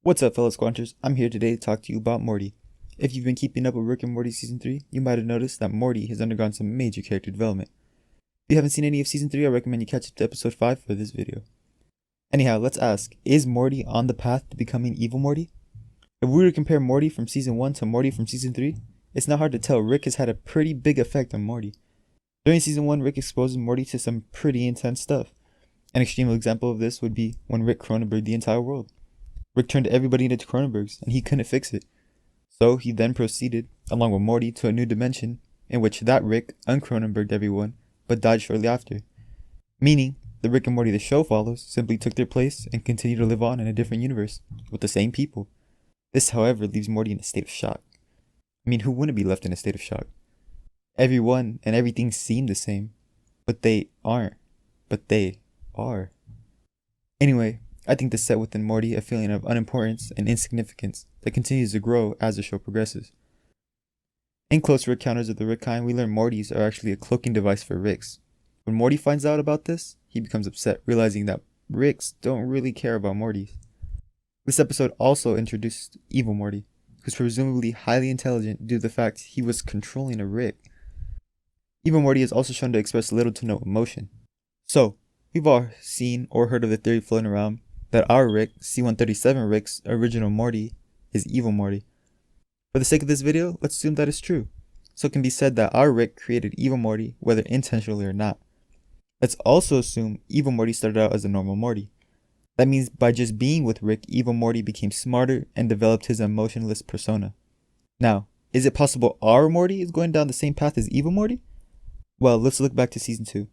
What's up, fellow Squanchers? I'm here today to talk to you about Morty. If you've been keeping up with Rick and Morty Season 3, you might have noticed that Morty has undergone some major character development. If you haven't seen any of Season 3, I recommend you catch up to Episode 5 for this video. Anyhow, let's ask, is Morty on the path to becoming Evil Morty? If we were to compare Morty from Season 1 to Morty from Season 3, it's not hard to tell Rick has had a pretty big effect on Morty. During Season 1, Rick exposes Morty to some pretty intense stuff. An extreme example of this would be when Rick Cronenberged the entire world. Rick turned everybody into Cronenbergs, and he couldn't fix it. So he then proceeded, along with Morty, to a new dimension, in which that Rick uncronenberged everyone, but died shortly after. Meaning, the Rick and Morty the show follows simply took their place and continue to live on in a different universe, with the same people. This, however, leaves Morty in a state of shock. I mean, who wouldn't be left in a state of shock? Everyone and everything seem the same, but they aren't. But they are. Anyway, I think this set within Morty a feeling of unimportance and insignificance that continues to grow as the show progresses. In closer encounters of the Rick kind, we learn Mortys are actually a cloaking device for Ricks. When Morty finds out about this, he becomes upset, realizing that Ricks don't really care about Mortys. This episode also introduced Evil Morty, who's presumably highly intelligent due to the fact he was controlling a Rick. Evil Morty is also shown to express little to no emotion. So, we've all seen or heard of the theory floating around that our Rick, C-137 Rick's original Morty, is Evil Morty. For the sake of this video, let's assume that is true. So it can be said that our Rick created Evil Morty, whether intentionally or not. Let's also assume Evil Morty started out as a normal Morty. That means by just being with Rick, Evil Morty became smarter and developed his emotionless persona. Now, is it possible our Morty is going down the same path as Evil Morty? Well, let's look back to Season 2.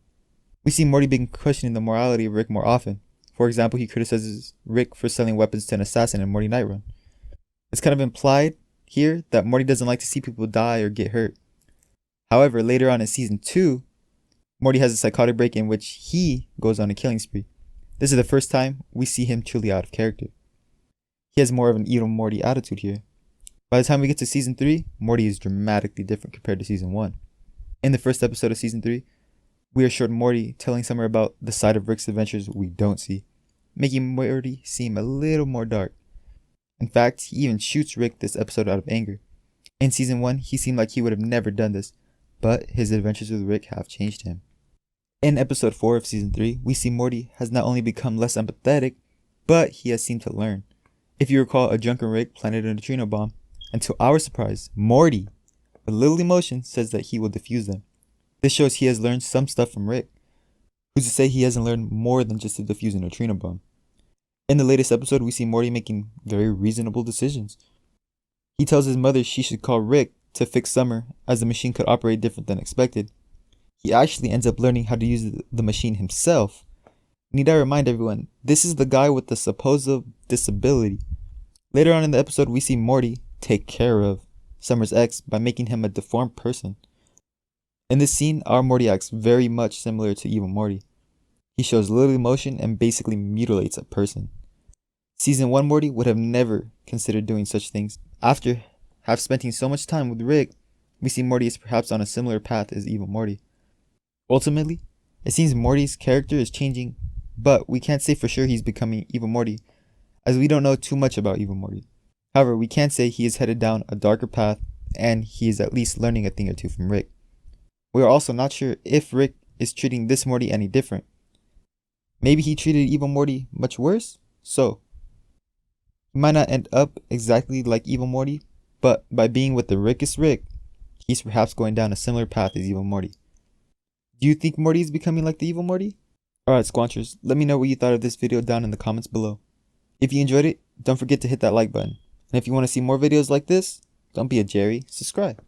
We see Morty begin questioning the morality of Rick more often. For example, he criticizes Rick for selling weapons to an assassin in Morty Night Run. It's kind of implied here that Morty doesn't like to see people die or get hurt. However, later on in Season 2, Morty has a psychotic break in which he goes on a killing spree. This is the first time we see him truly out of character. He has more of an Evil Morty attitude here. By the time we get to Season 3, Morty is dramatically different compared to Season 1. In the first episode of Season 3, we are showed Morty telling Summer about the side of Rick's adventures we don't see, making Morty seem a little more dark. In fact, he even shoots Rick this episode out of anger. In Season 1, he seemed like he would have never done this, but his adventures with Rick have changed him. In Episode 4 of Season 3, we see Morty has not only become less empathetic, but he has seemed to learn. If you recall, a drunken Rick planted a neutrino bomb, and to our surprise, Morty, with little emotion, says that he will defuse them. This shows he has learned some stuff from Rick. Who's to say he hasn't learned more than just to defuse a neutrino bomb? In the latest episode, we see Morty making very reasonable decisions. He tells his mother she should call Rick to fix Summer, as the machine could operate different than expected. He actually ends up learning how to use the machine himself. Need I remind everyone, this is the guy with the supposed disability. Later on in the episode, we see Morty take care of Summer's ex by making him a deformed person. In this scene, our Morty acts very much similar to Evil Morty. He shows little emotion and basically mutilates a person. Season 1 Morty would have never considered doing such things. After spending so much time with Rick, we see Morty is perhaps on a similar path as Evil Morty. Ultimately, it seems Morty's character is changing, but we can't say for sure he's becoming Evil Morty, as we don't know too much about Evil Morty. However, we can say he is headed down a darker path, and he is at least learning a thing or two from Rick. We are also not sure if Rick is treating this Morty any different. Maybe he treated Evil Morty much worse? So, he might not end up exactly like Evil Morty, but by being with the Rickest Rick, he's perhaps going down a similar path as Evil Morty. Do you think Morty is becoming like the Evil Morty? Alright Squanchers, let me know what you thought of this video down in the comments below. If you enjoyed it, don't forget to hit that like button. And if you want to see more videos like this, don't be a Jerry, subscribe.